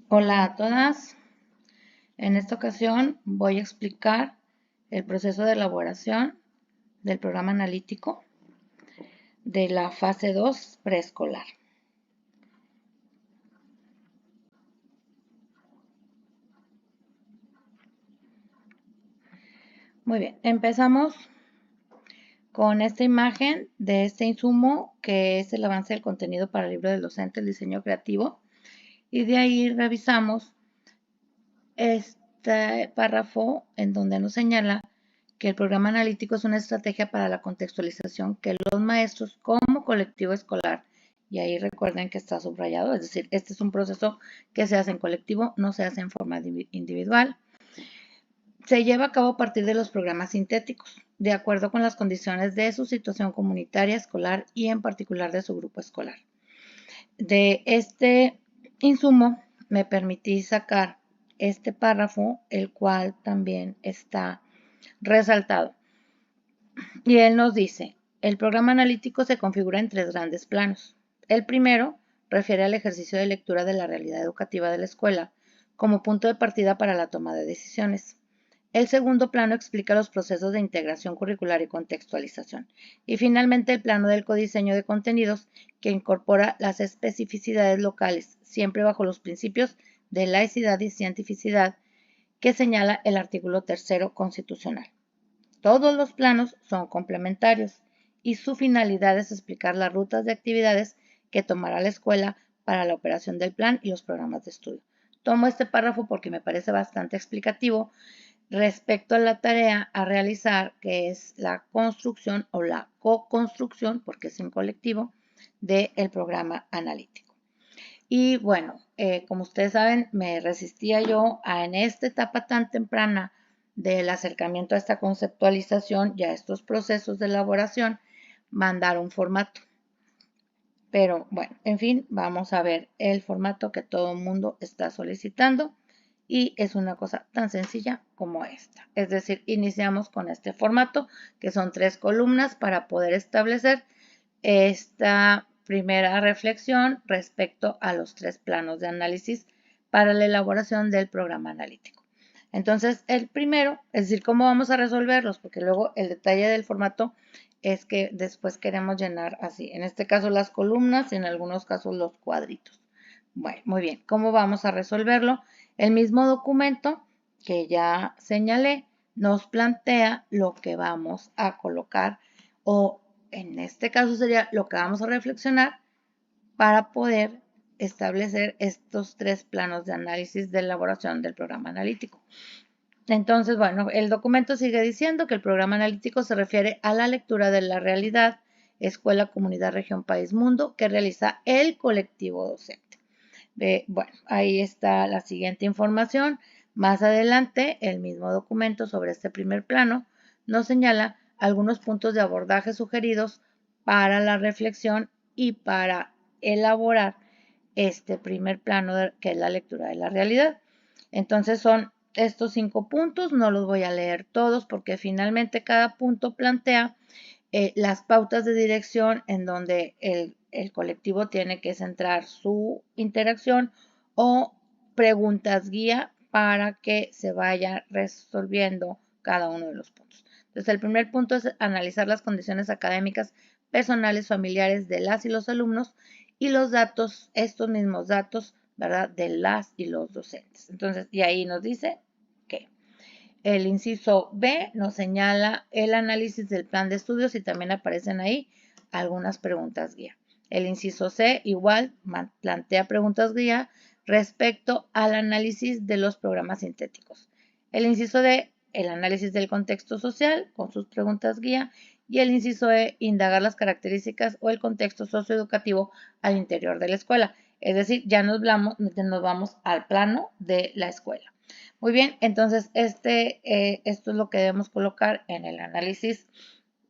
Hola a todas. En esta ocasión voy a explicar el proceso de elaboración del programa analítico de la fase 2 preescolar. Muy bien, empezamos con esta imagen de este insumo que es el avance del contenido para el libro del docente, el diseño creativo, y de ahí revisamos este párrafo en donde nos señala que el programa analítico es una estrategia para la contextualización que los maestros como colectivo escolar, y ahí recuerden que está subrayado, es decir, este es un proceso que se hace en colectivo, no se hace en forma individual, se lleva a cabo a partir de los programas sintéticos, de acuerdo con las condiciones de su situación comunitaria, escolar y en particular de su grupo escolar. De este insumo me permití sacar este párrafo, el cual también está resaltado. Y él nos dice, el programa analítico se configura en tres grandes planos. El primero refiere al ejercicio de lectura de la realidad educativa de la escuela como punto de partida para la toma de decisiones. El segundo plano explica los procesos de integración curricular y contextualización. Y finalmente el plano del codiseño de contenidos que incorpora las especificidades locales, siempre bajo los principios de laicidad y cientificidad que señala el artículo 3 constitucional. Todos los planos son complementarios y su finalidad es explicar las rutas de actividades que tomará la escuela para la operación del plan y los programas de estudio. Tomo este párrafo porque me parece bastante explicativo respecto a la tarea a realizar, que es la construcción o la co-construcción, porque es en colectivo, del programa analítico. Y bueno, como ustedes saben, me resistía yo en esta etapa tan temprana del acercamiento a esta conceptualización y a estos procesos de elaboración, mandar un formato. Pero bueno, en fin, vamos a ver el formato que todo el mundo está solicitando y es una cosa tan sencilla como esta. Es decir, iniciamos con este formato que son 3 columnas para poder establecer esta primera reflexión respecto a los 3 planos de análisis para la elaboración del programa analítico. Entonces, el primero, es decir, cómo vamos a resolverlos, porque luego el detalle del formato es que después queremos llenar así, en este caso las columnas y en algunos casos los cuadritos. Bueno, muy bien, ¿cómo vamos a resolverlo? El mismo documento que ya señalé nos plantea lo que vamos a colocar o en este caso sería lo que vamos a reflexionar para poder establecer estos 3 planos de análisis de elaboración del programa analítico. Entonces, bueno, el documento sigue diciendo que el programa analítico se refiere a la lectura de la realidad, escuela, comunidad, región, país, mundo, que realiza el colectivo docente. Bueno, ahí está la siguiente información. Más adelante, el mismo documento sobre este primer plano nos señala algunos puntos de abordaje sugeridos para la reflexión y para elaborar este primer plano que es la lectura de la realidad. Entonces son estos 5 puntos, no los voy a leer todos porque finalmente cada punto plantea las pautas de dirección en donde el colectivo tiene que centrar su interacción o preguntas guía para que se vaya resolviendo cada uno de los puntos. Entonces, el primer punto es analizar las condiciones académicas, personales, familiares de las y los alumnos y los datos, estos mismos datos, ¿verdad?, de las y los docentes. Entonces, y ahí nos dice que el inciso B nos señala el análisis del plan de estudios y también aparecen ahí algunas preguntas guía. El inciso C igual plantea preguntas guía respecto al análisis de los programas sintéticos. El inciso D, el análisis del contexto social con sus preguntas guía. Y el inciso E, indagar las características o el contexto socioeducativo al interior de la escuela. Es decir, ya nos vamos al plano de la escuela. Muy bien, entonces esto es lo que debemos colocar en el análisis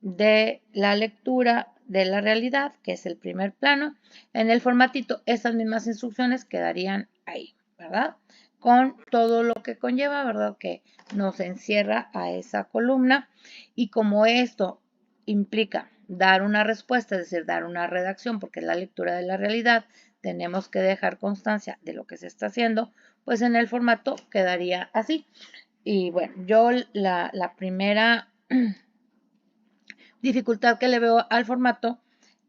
de la lectura de la realidad, que es el primer plano. En el formatito, esas mismas instrucciones quedarían ahí, ¿verdad? Con todo lo que conlleva, ¿verdad? Que nos encierra a esa columna. Y como esto implica dar una respuesta, es decir, dar una redacción, porque es la lectura de la realidad tenemos que dejar constancia de lo que se está haciendo, pues en el formato quedaría así. Y bueno, yo la primera dificultad que le veo al formato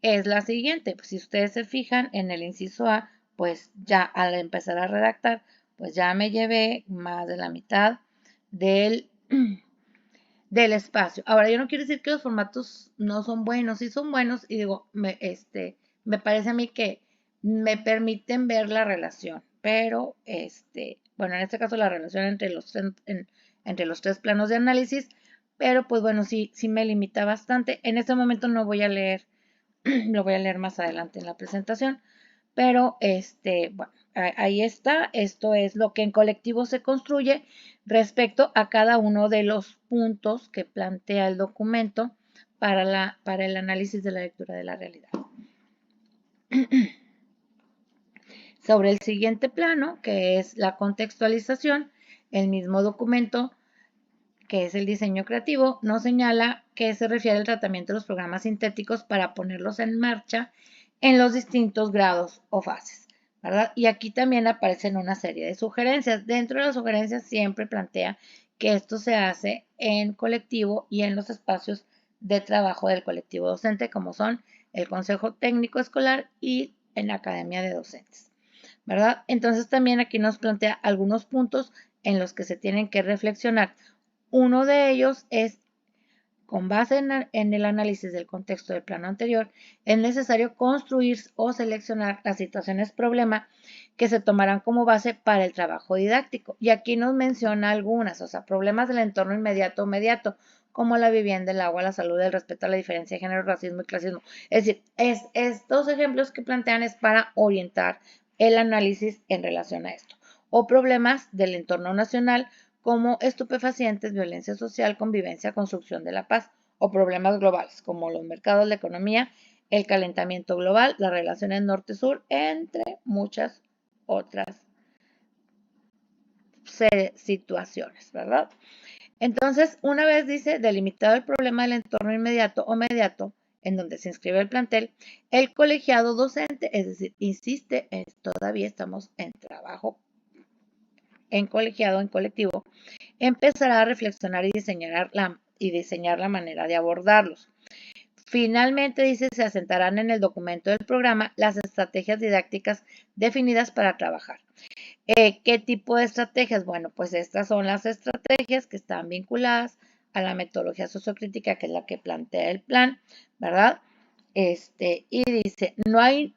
es la siguiente. Pues si ustedes se fijan en el inciso A, pues ya al empezar a redactar, pues ya me llevé más de la mitad del espacio. Ahora, yo no quiero decir que los formatos no son buenos, sí son buenos, y digo, me parece a mí que me permiten ver la relación, pero bueno, en este caso la relación entre los tres planos de análisis, pero pues bueno, sí me limita bastante. En este momento no voy a leer, lo voy a leer más adelante en la presentación, pero bueno, ahí está. Esto es lo que en colectivo se construye respecto a cada uno de los puntos que plantea el documento para el análisis de la lectura de la realidad. Sobre el siguiente plano, que es la contextualización, el mismo documento, que es el diseño creativo, nos señala que se refiere al tratamiento de los programas sintéticos para ponerlos en marcha en los distintos grados o fases, ¿verdad? Y aquí también aparecen una serie de sugerencias. Dentro de las sugerencias siempre plantea que esto se hace en colectivo y en los espacios de trabajo del colectivo docente, como son el Consejo Técnico Escolar y en la Academia de Docentes, ¿verdad? Entonces también aquí nos plantea algunos puntos en los que se tienen que reflexionar. Uno de ellos es, con base en el análisis del contexto del plano anterior, es necesario construir o seleccionar las situaciones problema que se tomarán como base para el trabajo didáctico. Y aquí nos menciona algunas, o sea, problemas del entorno inmediato o mediato, como la vivienda, el agua, la salud, el respeto a la diferencia de género, racismo y clasismo. Es decir, estos ejemplos que plantean es para orientar el análisis en relación a esto. O problemas del entorno nacional, como estupefacientes, violencia social, convivencia, construcción de la paz, o problemas globales, como los mercados, la economía, el calentamiento global, las relaciones norte-sur, entre muchas otras situaciones, ¿verdad? Entonces, una vez dice, delimitado el problema del entorno inmediato o mediato, en donde se inscribe el plantel, el colegiado docente, es decir, insiste, todavía estamos en trabajo en colegiado, en colectivo, empezará a reflexionar y diseñar la manera de abordarlos. Finalmente, dice, se asentarán en el documento del programa las estrategias didácticas definidas para trabajar. ¿Qué tipo de estrategias? Bueno, pues estas son las estrategias que están vinculadas a la metodología sociocrítica, que es la que plantea el plan, ¿verdad? Y dice, no hay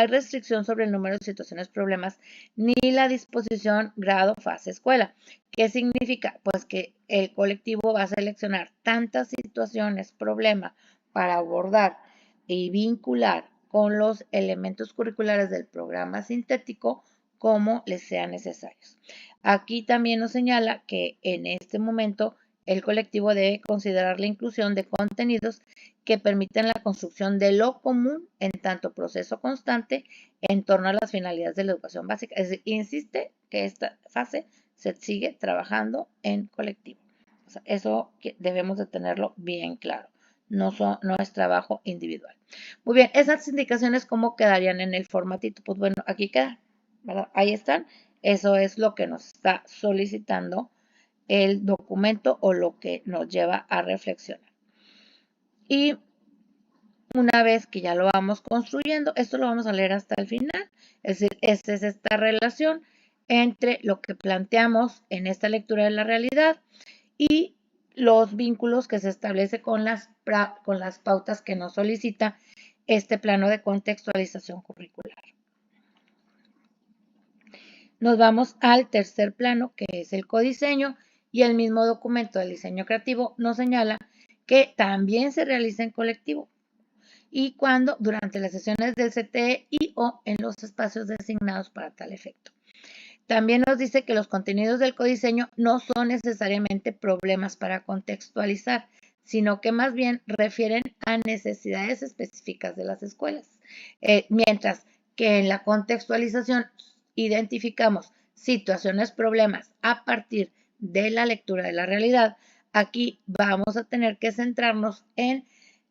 restricción sobre el número de situaciones, problemas, ni la disposición, grado, fase, escuela. ¿Qué significa? Pues que el colectivo va a seleccionar tantas situaciones, problemas, para abordar y vincular con los elementos curriculares del programa sintético como les sean necesarios. Aquí también nos señala que en este momento el colectivo debe considerar la inclusión de contenidos que permiten la construcción de lo común en tanto proceso constante en torno a las finalidades de la educación básica. Es decir, insiste que esta fase se sigue trabajando en colectivo. O sea, eso debemos de tenerlo bien claro. No es trabajo individual. Muy bien, esas indicaciones, ¿cómo quedarían en el formatito? Pues bueno, aquí quedan, ¿verdad? Ahí están. Eso es lo que nos está solicitando el documento o lo que nos lleva a reflexionar. Y una vez que ya lo vamos construyendo, esto lo vamos a leer hasta el final. Es decir, esta es esta relación entre lo que planteamos en esta lectura de la realidad y los vínculos que se establece con las pautas que nos solicita este plano de contextualización curricular. Nos vamos al tercer plano, que es el codiseño, y el mismo documento del diseño creativo nos señala que también se realiza en colectivo y cuando durante las sesiones del CTE y o en los espacios designados para tal efecto. También nos dice que los contenidos del codiseño no son necesariamente problemas para contextualizar, sino que más bien refieren a necesidades específicas de las escuelas. Mientras que en la contextualización identificamos situaciones, problemas a partir de la lectura de la realidad, aquí vamos a tener que centrarnos en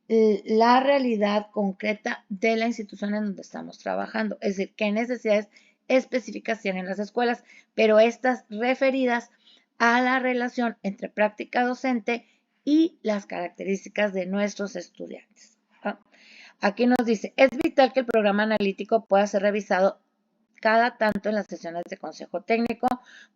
la realidad concreta de la institución en donde estamos trabajando. Es decir, qué necesidades específicas tienen las escuelas, pero estas referidas a la relación entre práctica docente y las características de nuestros estudiantes. Aquí nos dice, es vital que el programa analítico pueda ser revisado cada tanto en las sesiones de consejo técnico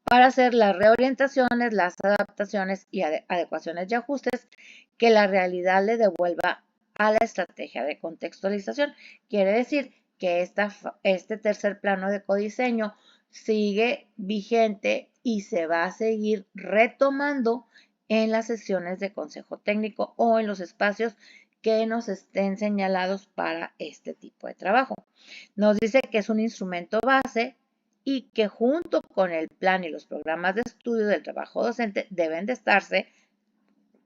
para hacer las reorientaciones, las adaptaciones y adecuaciones y ajustes que la realidad le devuelva a la estrategia de contextualización. Quiere decir que este tercer plano de codiseño sigue vigente y se va a seguir retomando en las sesiones de consejo técnico o en los espacios que nos estén señalados para este tipo de trabajo. Nos dice que es un instrumento base y que junto con el plan y los programas de estudio del trabajo docente deben de estarse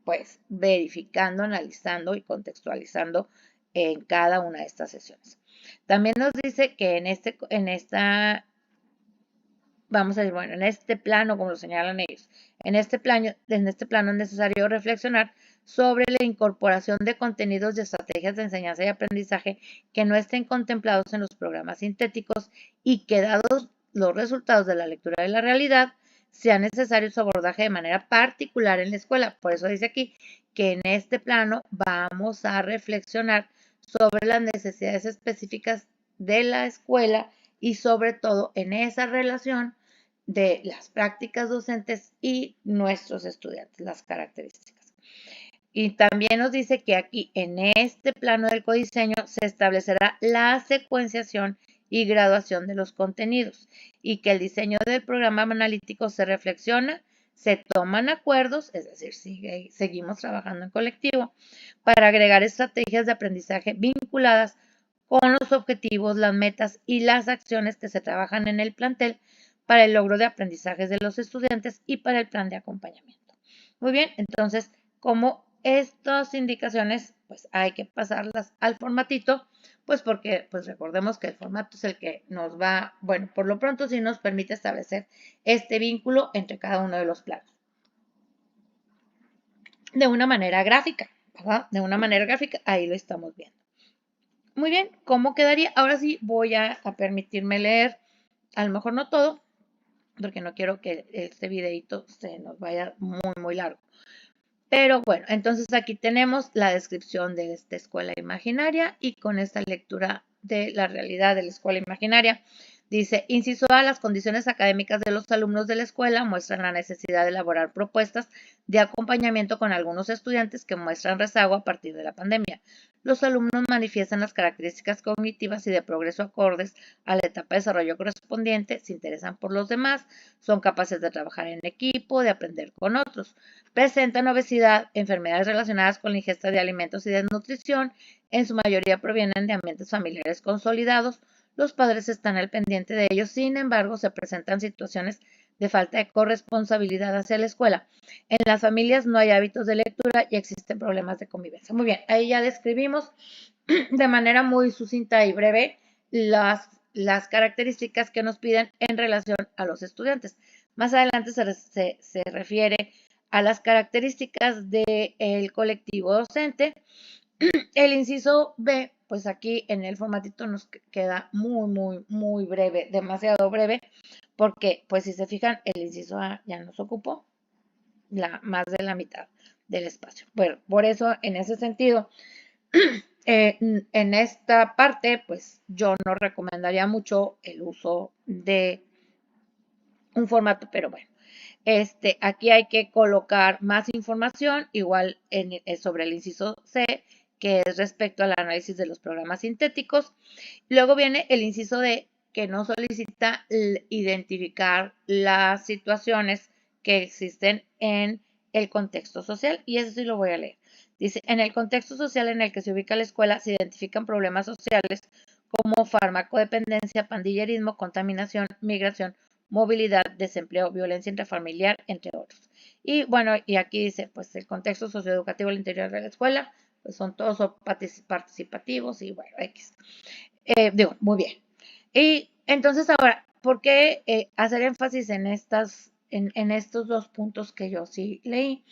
pues verificando, analizando y contextualizando en cada una de estas sesiones. También nos dice que vamos a decir, bueno, en este plano, como lo señalan ellos, en este plano es necesario reflexionar sobre la incorporación de contenidos y estrategias de enseñanza y aprendizaje que no estén contemplados en los programas sintéticos y que, dados los resultados de la lectura de la realidad, sea necesario su abordaje de manera particular en la escuela. Por eso dice aquí que en este plano vamos a reflexionar sobre las necesidades específicas de la escuela y sobre todo en esa relación de las prácticas docentes y nuestros estudiantes, las características. Y también nos dice que aquí en este plano del codiseño se establecerá la secuenciación y graduación de los contenidos y que el diseño del programa analítico se reflexiona, se toman acuerdos, es decir, seguimos trabajando en colectivo, para agregar estrategias de aprendizaje vinculadas con los objetivos, las metas y las acciones que se trabajan en el plantel para el logro de aprendizajes de los estudiantes y para el plan de acompañamiento. Muy bien, entonces, como estas indicaciones, pues hay que pasarlas al formatito, pues porque, pues recordemos que el formato es el que nos va, bueno, por lo pronto sí nos permite establecer este vínculo entre cada uno de los planos. De una manera gráfica, ¿verdad? De una manera gráfica, ahí lo estamos viendo. Muy bien, ¿cómo quedaría? Ahora sí voy a permitirme leer, a lo mejor no todo, porque no quiero que este videito se nos vaya muy largo. Pero bueno, entonces aquí tenemos la descripción de esta escuela imaginaria y con esta lectura de la realidad de la escuela imaginaria. Dice, inciso A, las condiciones académicas de los alumnos de la escuela muestran la necesidad de elaborar propuestas de acompañamiento con algunos estudiantes que muestran rezago a partir de la pandemia. Los alumnos manifiestan las características cognitivas y de progreso acordes a la etapa de desarrollo correspondiente, se interesan por los demás, son capaces de trabajar en equipo, de aprender con otros. Presentan obesidad, enfermedades relacionadas con la ingesta de alimentos y desnutrición, en su mayoría provienen de ambientes familiares consolidados, los padres están al pendiente de ellos, sin embargo, se presentan situaciones de falta de corresponsabilidad hacia la escuela. En las familias no hay hábitos de lectura y existen problemas de convivencia. Muy bien, ahí ya describimos de manera muy sucinta y breve las características que nos piden en relación a los estudiantes. Más adelante se refiere a las características del colectivo docente. El inciso B, pues aquí en el formatito nos queda muy breve, demasiado breve, porque pues si se fijan, el inciso A ya nos ocupó más de la mitad del espacio. Bueno, por eso en ese sentido, en esta parte, pues yo no recomendaría mucho el uso de un formato, pero bueno. Aquí hay que colocar más información, igual sobre el inciso C, que es respecto al análisis de los programas sintéticos. Luego viene el inciso D, que nos solicita identificar las situaciones que existen en el contexto social, y eso sí lo voy a leer. Dice, en el contexto social en el que se ubica la escuela se identifican problemas sociales como farmacodependencia, pandillerismo, contaminación, migración, movilidad, desempleo, violencia intrafamiliar, entre otros. Y bueno, y aquí dice, pues el contexto socioeducativo al interior de la escuela, pues son todos participativos y bueno, X. Muy bien. Y entonces ahora, ¿por qué hacer énfasis en en estos dos puntos que yo sí leí,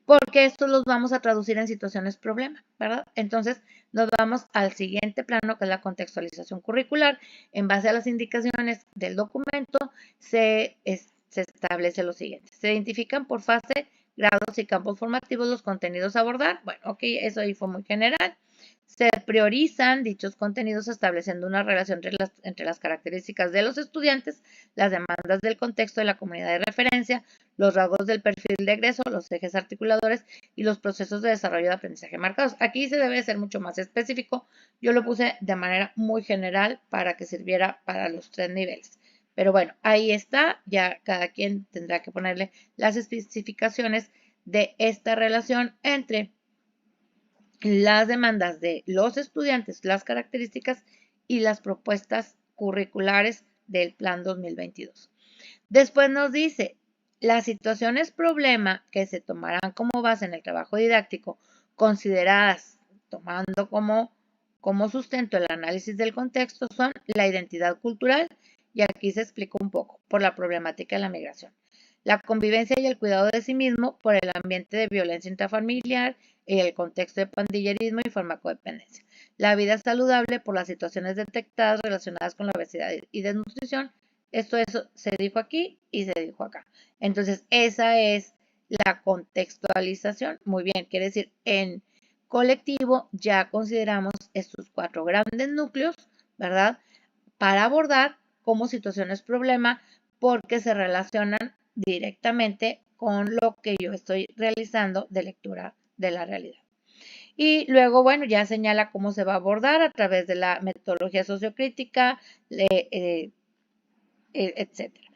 porque estos los vamos a traducir en situaciones problema, ¿verdad? Entonces nos vamos al siguiente plano, que es la contextualización curricular. En base a las indicaciones del documento se establece lo siguiente. Se identifican por fase, grados y campos formativos los contenidos a abordar. Bueno, ok, eso ahí fue muy general. Se priorizan dichos contenidos estableciendo una relación entre las características de los estudiantes, las demandas del contexto de la comunidad de referencia, los rasgos del perfil de egreso, los ejes articuladores y los procesos de desarrollo de aprendizaje marcados. Aquí se debe ser mucho más específico. Yo lo puse de manera muy general para que sirviera para los 3 niveles. Pero bueno, ahí está. Ya cada quien tendrá que ponerle las especificaciones de esta relación entre las demandas de los estudiantes, las características y las propuestas curriculares del Plan 2022. Después nos dice, las situaciones problema que se tomarán como base en el trabajo didáctico, consideradas tomando como sustento el análisis del contexto, son la identidad cultural, y aquí se explicó un poco, por la problemática de la migración, la convivencia y el cuidado de sí mismo por el ambiente de violencia intrafamiliar y el contexto de pandillerismo y farmacodependencia. La vida saludable por las situaciones detectadas relacionadas con la obesidad y desnutrición. Eso se dijo aquí y se dijo acá. Entonces, esa es la contextualización. Muy bien, quiere decir, en colectivo ya consideramos estos 4 grandes núcleos, ¿verdad? Para abordar como situaciones problema, porque se relacionan directamente con lo que yo estoy realizando de lectura de la realidad. Y luego, bueno, ya señala cómo se va a abordar a través de la metodología sociocrítica, etcétera.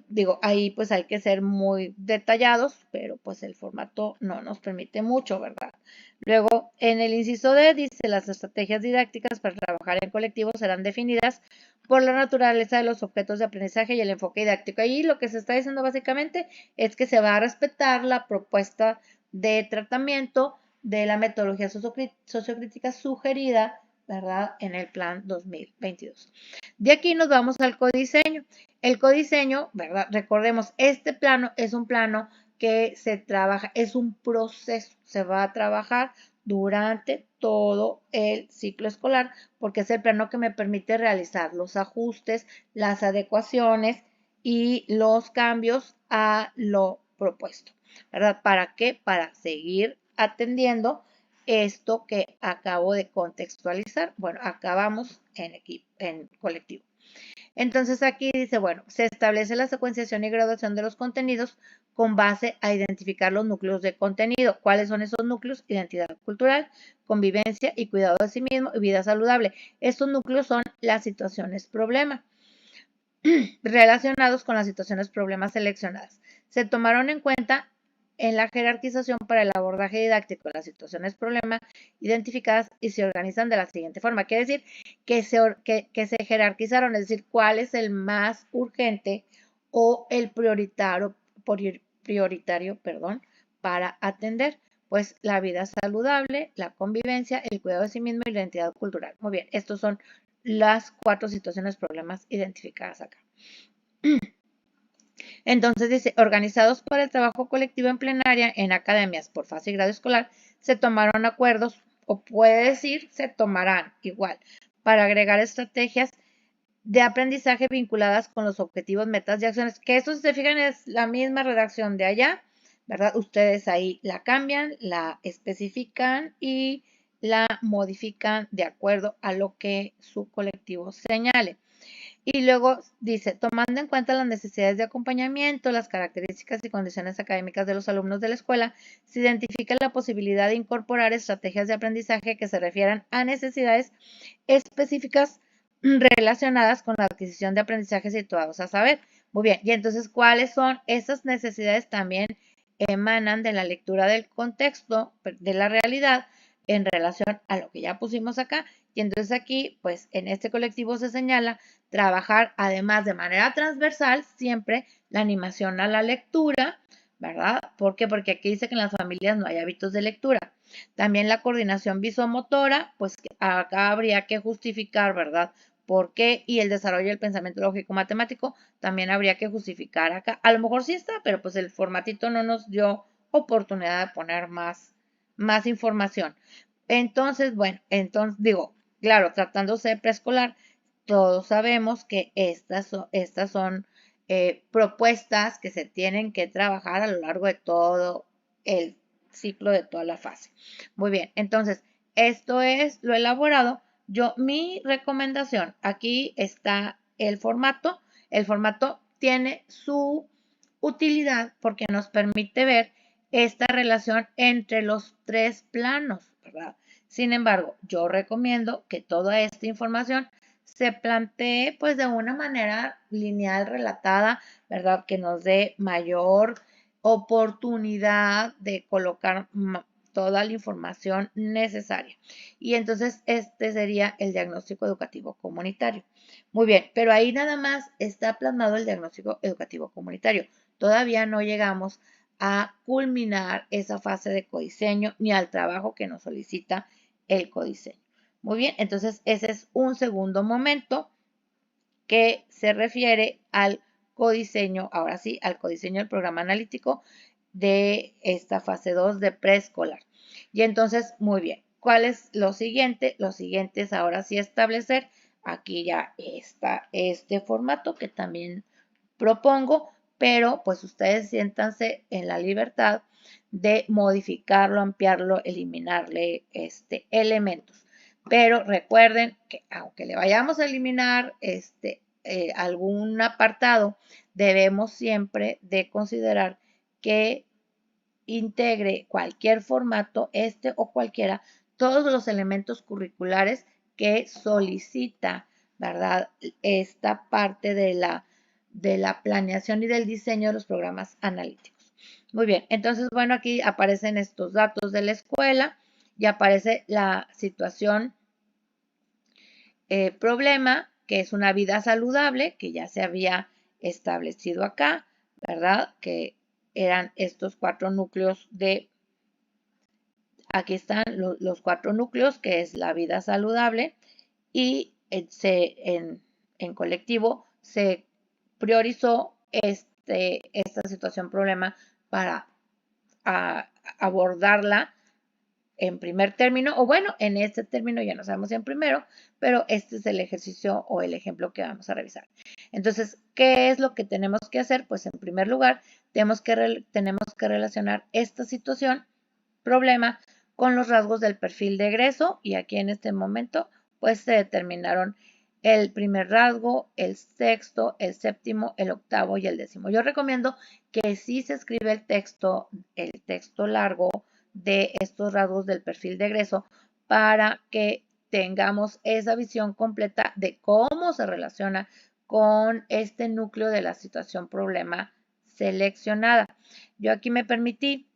Digo, ahí pues hay que ser muy detallados, pero pues el formato no nos permite mucho, ¿verdad? Luego, en el inciso D dice, las estrategias didácticas para trabajar en colectivo serán definidas por la naturaleza de los objetos de aprendizaje y el enfoque didáctico. Ahí lo que se está diciendo básicamente es que se va a respetar la propuesta de tratamiento de la metodología sociocrítica sugerida, ¿verdad?, en el plan 2022. De aquí nos vamos al codiseño. El codiseño, ¿verdad? Recordemos, este plano es un plano que se trabaja, es un proceso, se va a trabajar durante todo el ciclo escolar, porque es el plano que me permite realizar los ajustes, las adecuaciones y los cambios a lo propuesto, ¿verdad? ¿Para qué? Para seguir atendiendo esto que acabo de contextualizar. Bueno, acabamos en colectivo. Entonces aquí dice, bueno, se establece la secuenciación y graduación de los contenidos con base a identificar los núcleos de contenido. ¿Cuáles son esos núcleos? Identidad cultural, convivencia y cuidado de sí mismo y vida saludable. Estos núcleos son las situaciones problema relacionados con las situaciones problemas seleccionadas. Se tomaron en cuenta en la jerarquización para el abordaje didáctico de las situaciones problema identificadas y se organizan de la siguiente forma. Quiere decir que se jerarquizaron, es decir, cuál es el más urgente o el prioritario, para atender. Pues la vida saludable, la convivencia, el cuidado de sí mismo y la identidad cultural. Muy bien, estos son las 4 situaciones problemas identificadas acá. Entonces dice, organizados por el trabajo colectivo en plenaria en academias por fase y grado escolar, se tomaron acuerdos, o puede decir, se tomarán igual, para agregar estrategias de aprendizaje vinculadas con los objetivos, metas y acciones, que eso, si se fijan, es la misma redacción de allá, ¿verdad? Ustedes ahí la cambian, la especifican y la modifican de acuerdo a lo que su colectivo señale. Y luego dice, tomando en cuenta las necesidades de acompañamiento, las características y condiciones académicas de los alumnos de la escuela, se identifica la posibilidad de incorporar estrategias de aprendizaje que se refieran a necesidades específicas relacionadas con la adquisición de aprendizajes situados a saber. Muy bien, y entonces, ¿cuáles son esas necesidades? También emanan de la lectura del contexto, de la realidad, en relación a lo que ya pusimos acá. Y entonces aquí, pues en este colectivo se señala trabajar además de manera transversal siempre la animación a la lectura, ¿verdad? ¿Por qué? Porque aquí dice que en las familias no hay hábitos de lectura. También la coordinación visomotora, pues acá habría que justificar, ¿verdad? por qué, y el desarrollo del pensamiento lógico-matemático también habría que justificar acá. A lo mejor sí está, pero pues el formatito no nos dio oportunidad de poner más información. Entonces, bueno, entonces digo, claro, tratándose de preescolar, todos sabemos que estas son propuestas que se tienen que trabajar a lo largo de todo el ciclo, de toda la fase. Muy bien, entonces, esto es lo elaborado. Mi recomendación, aquí está el formato. El formato tiene su utilidad porque nos permite ver esta relación entre los tres planos, ¿verdad? Sin embargo, yo recomiendo que toda esta información se plantee pues de una manera lineal, relatada, ¿verdad? Que nos dé mayor oportunidad de colocar toda la información necesaria. Y entonces este sería el diagnóstico educativo comunitario. Muy bien, pero ahí nada más está plasmado el diagnóstico educativo comunitario. Todavía no llegamos a culminar esa fase de codiseño ni al trabajo que nos solicita el codiseño. Muy bien, entonces ese es un segundo momento que se refiere al codiseño, ahora sí, al codiseño del programa analítico de esta fase 2 de preescolar. Y entonces, muy bien, ¿cuál es lo siguiente? Lo siguiente es ahora sí establecer, aquí ya está este formato que también propongo, pero pues ustedes siéntanse en la libertad de modificarlo, ampliarlo, eliminarle elementos. Pero recuerden que aunque le vayamos a eliminar algún apartado, debemos siempre de considerar que integre cualquier formato, o cualquiera, todos los elementos curriculares que solicita, ¿verdad? Esta parte de la planeación y del diseño de los programas analíticos. Muy bien, entonces, bueno, aquí aparecen estos datos de la escuela y aparece la situación problema, que es una vida saludable, que ya se había establecido acá, ¿verdad? Que eran estos 4 núcleos aquí están los 4 núcleos, que es la vida saludable, y en colectivo se priorizó esta situación problema para abordarla en primer término, o bueno, en este término ya no sabemos si en primero, pero este es el ejercicio o el ejemplo que vamos a revisar. Entonces, ¿qué es lo que tenemos que hacer? Pues en primer lugar, tenemos que relacionar esta situación, problema, con los rasgos del perfil de egreso, y aquí en este momento, pues se determinaron el primer rasgo, el sexto, el séptimo, el octavo y el décimo. Yo recomiendo que si se escribe el texto largo de estos rasgos del perfil de egreso para que tengamos esa visión completa de cómo se relaciona con este núcleo de la situación problema seleccionada. Yo aquí me permití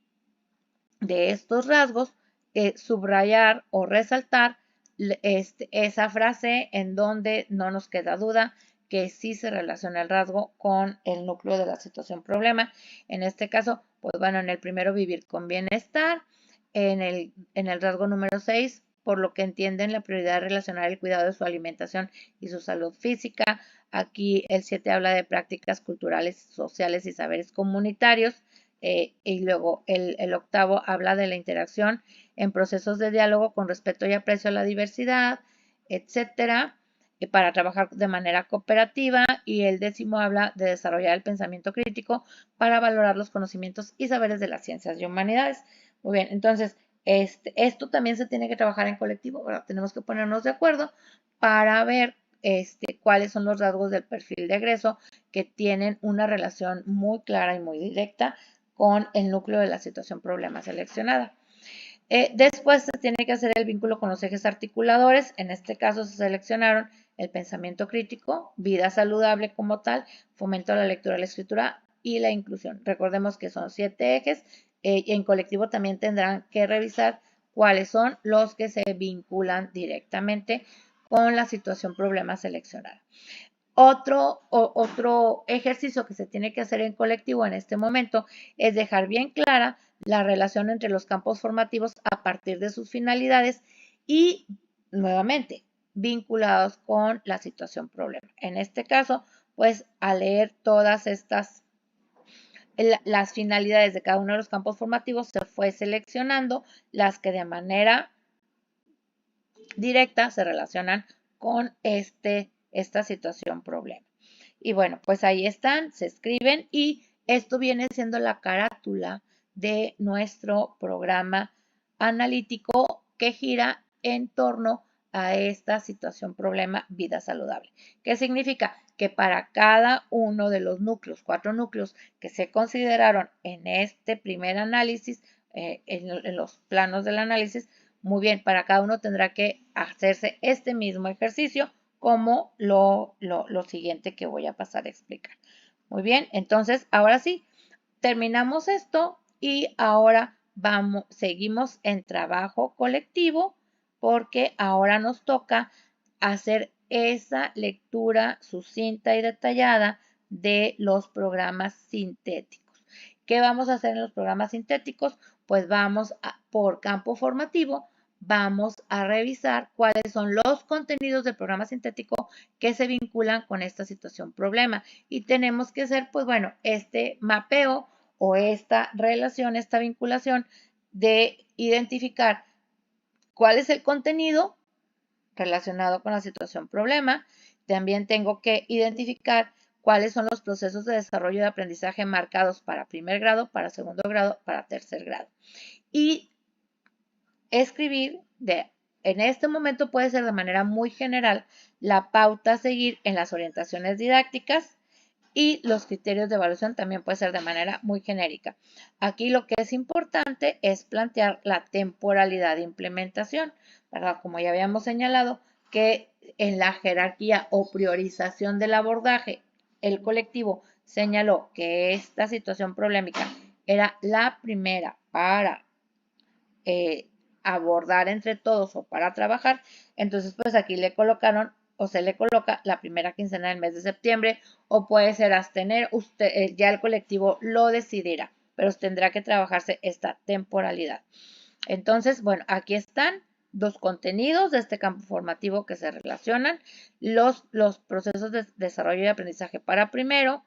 de estos rasgos subrayar o resaltar esa frase en donde no nos queda duda que sí se relaciona el rasgo con el núcleo de la situación problema. En este caso, pues bueno, en el primero vivir con bienestar, en el rasgo número 6, por lo que entienden la prioridad de relacionar el cuidado de su alimentación y su salud física. Aquí el 7 habla de prácticas culturales, sociales y saberes comunitarios. Y luego el octavo habla de la interacción en procesos de diálogo con respeto y aprecio a la diversidad, etcétera, para trabajar de manera cooperativa. Y el décimo habla de desarrollar el pensamiento crítico para valorar los conocimientos y saberes de las ciencias y humanidades. Muy bien, entonces esto también se tiene que trabajar en colectivo, ¿verdad? Tenemos que ponernos de acuerdo para ver cuáles son los rasgos del perfil de egreso que tienen una relación muy clara y muy directa con el núcleo de la situación problema seleccionada. Después se tiene que hacer el vínculo con los ejes articuladores. En este caso se seleccionaron el pensamiento crítico, vida saludable como tal, fomento a la lectura y la escritura y la inclusión. Recordemos que son 7 ejes y en colectivo también tendrán que revisar cuáles son los que se vinculan directamente con la situación problema seleccionada. Otro ejercicio que se tiene que hacer en colectivo en este momento es dejar bien clara la relación entre los campos formativos a partir de sus finalidades y, nuevamente, vinculados con la situación problema. En este caso, pues al leer todas las finalidades de cada uno de los campos formativos, se fue seleccionando las que de manera directa se relacionan con esta situación problema. Y bueno, pues ahí están, se escriben y esto viene siendo la carátula de nuestro programa analítico que gira en torno a esta situación problema vida saludable. ¿Qué significa? Que para cada uno de los núcleos, 4 núcleos que se consideraron en este primer análisis, en los planos del análisis, muy bien, para cada uno tendrá que hacerse este mismo ejercicio como lo siguiente que voy a pasar a explicar. Muy bien, entonces ahora sí, terminamos esto y ahora seguimos en trabajo colectivo porque ahora nos toca hacer esa lectura sucinta y detallada de los programas sintéticos. ¿Qué vamos a hacer en los programas sintéticos? Pues por campo formativo, vamos a revisar cuáles son los contenidos del programa sintético que se vinculan con esta situación problema. Y tenemos que hacer, pues bueno, este mapeo o esta relación, esta vinculación de identificar cuál es el contenido relacionado con la situación problema. También tengo que identificar cuáles son los procesos de desarrollo de aprendizaje marcados para primer grado, para segundo grado, para tercer grado. Y escribir en este momento puede ser de manera muy general la pauta a seguir en las orientaciones didácticas y los criterios de evaluación también puede ser de manera muy genérica. Aquí lo que es importante es plantear la temporalidad de implementación, ¿verdad? Como ya habíamos señalado, que en la jerarquía o priorización del abordaje, el colectivo señaló que esta situación problemática era la primera para abordar entre todos o para trabajar, entonces pues aquí le colocaron o se le coloca la primera quincena del mes de septiembre o puede ser abstener, usted, ya el colectivo lo decidirá, pero tendrá que trabajarse esta temporalidad. Entonces, bueno, aquí están los contenidos de este campo formativo que se relacionan, los procesos de desarrollo y aprendizaje para primero,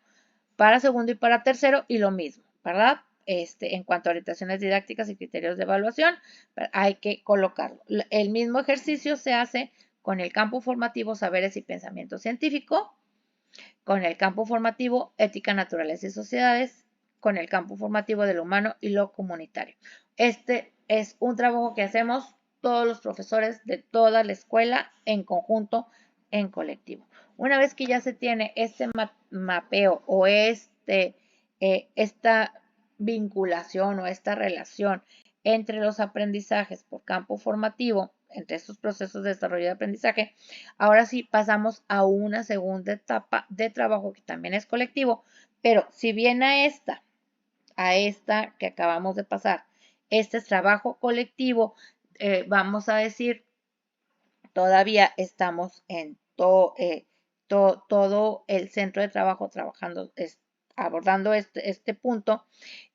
para segundo y para tercero y lo mismo, ¿verdad? En cuanto a orientaciones didácticas y criterios de evaluación, hay que colocarlo. El mismo ejercicio se hace con el campo formativo Saberes y Pensamiento Científico, con el campo formativo Ética, Naturaleza y Sociedades, con el campo formativo de lo humano y lo comunitario. Este es un trabajo que hacemos todos los profesores de toda la escuela en conjunto, en colectivo. Una vez que ya se tiene este mapeo o esta vinculación o esta relación entre los aprendizajes por campo formativo, entre estos procesos de desarrollo de aprendizaje, ahora sí pasamos a una segunda etapa de trabajo que también es colectivo, pero si bien a esta que acabamos de pasar, este es trabajo colectivo, vamos a decir, todavía estamos en todo el centro de trabajo trabajando, abordando este punto.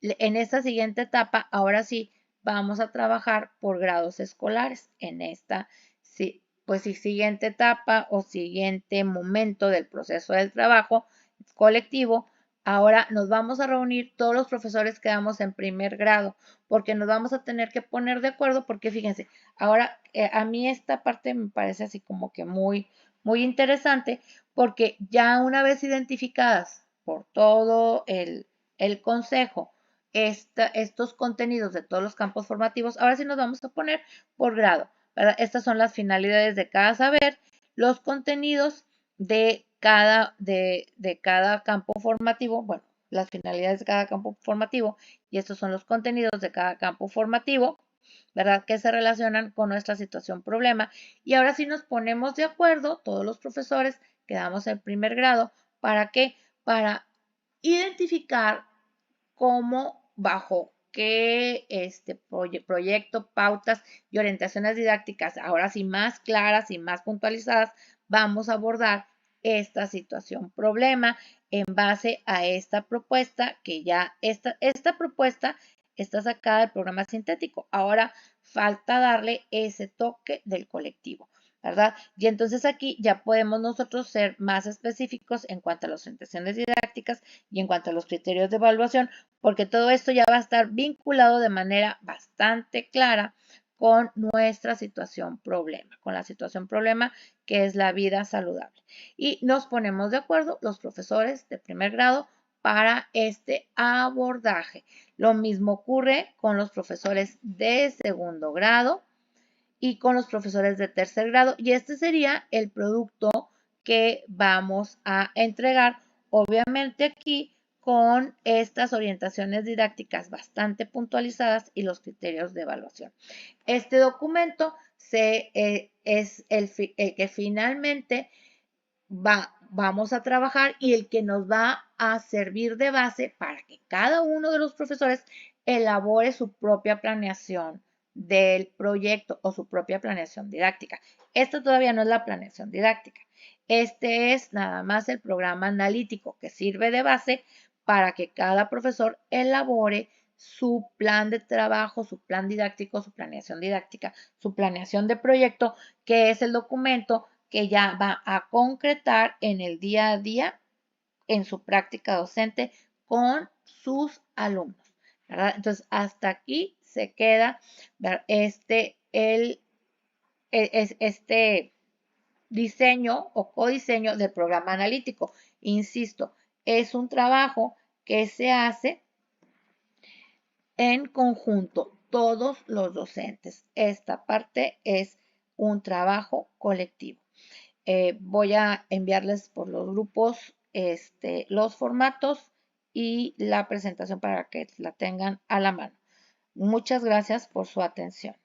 En esta siguiente etapa, ahora sí, vamos a trabajar por grados escolares. En esta, sí, pues siguiente etapa o siguiente momento del proceso del trabajo colectivo, ahora nos vamos a reunir todos los profesores que damos en primer grado, porque nos vamos a tener que poner de acuerdo, porque fíjense, ahora a mí esta parte me parece así como que muy, muy interesante, porque ya una vez identificadas por todo el consejo estos contenidos de todos los campos formativos, ahora sí nos vamos a poner por grado, ¿verdad? Estas son las finalidades de cada saber, los contenidos de cada campo formativo, bueno, las finalidades de cada campo formativo y estos son los contenidos de cada campo formativo, ¿verdad? Que se relacionan con nuestra situación problema. Y ahora sí nos ponemos de acuerdo, todos los profesores que damos el primer grado, ¿para qué? Para identificar cómo, bajo qué proyecto, pautas y orientaciones didácticas, ahora sí más claras y más puntualizadas, vamos a abordar esta situación problema en base a esta propuesta que ya esta propuesta está sacada del programa sintético. Ahora falta darle ese toque del colectivo. ¿verdad? Y entonces aquí ya podemos nosotros ser más específicos en cuanto a las orientaciones didácticas y en cuanto a los criterios de evaluación, porque todo esto ya va a estar vinculado de manera bastante clara con nuestra situación problema, con la situación problema que es la vida saludable. Y nos ponemos de acuerdo los profesores de primer grado para este abordaje. Lo mismo ocurre con los profesores de segundo grado y con los profesores de tercer grado. Y este sería el producto que vamos a entregar. Obviamente aquí con estas orientaciones didácticas bastante puntualizadas y los criterios de evaluación. Este documento es el que finalmente vamos a trabajar y el que nos va a servir de base para que cada uno de los profesores elabore su propia planeación del proyecto o su propia planeación didáctica. Esto todavía no es la planeación didáctica. Este es nada más el programa analítico que sirve de base para que cada profesor elabore su plan de trabajo, su plan didáctico, su planeación didáctica, su planeación de proyecto, que es el documento que ya va a concretar en el día a día en su práctica docente con sus alumnos, ¿verdad? Entonces, hasta aquí se queda este diseño o codiseño del programa analítico. Insisto, es un trabajo que se hace en conjunto, todos los docentes. Esta parte es un trabajo colectivo. Voy a enviarles por los grupos los formatos y la presentación para que la tengan a la mano. Muchas gracias por su atención.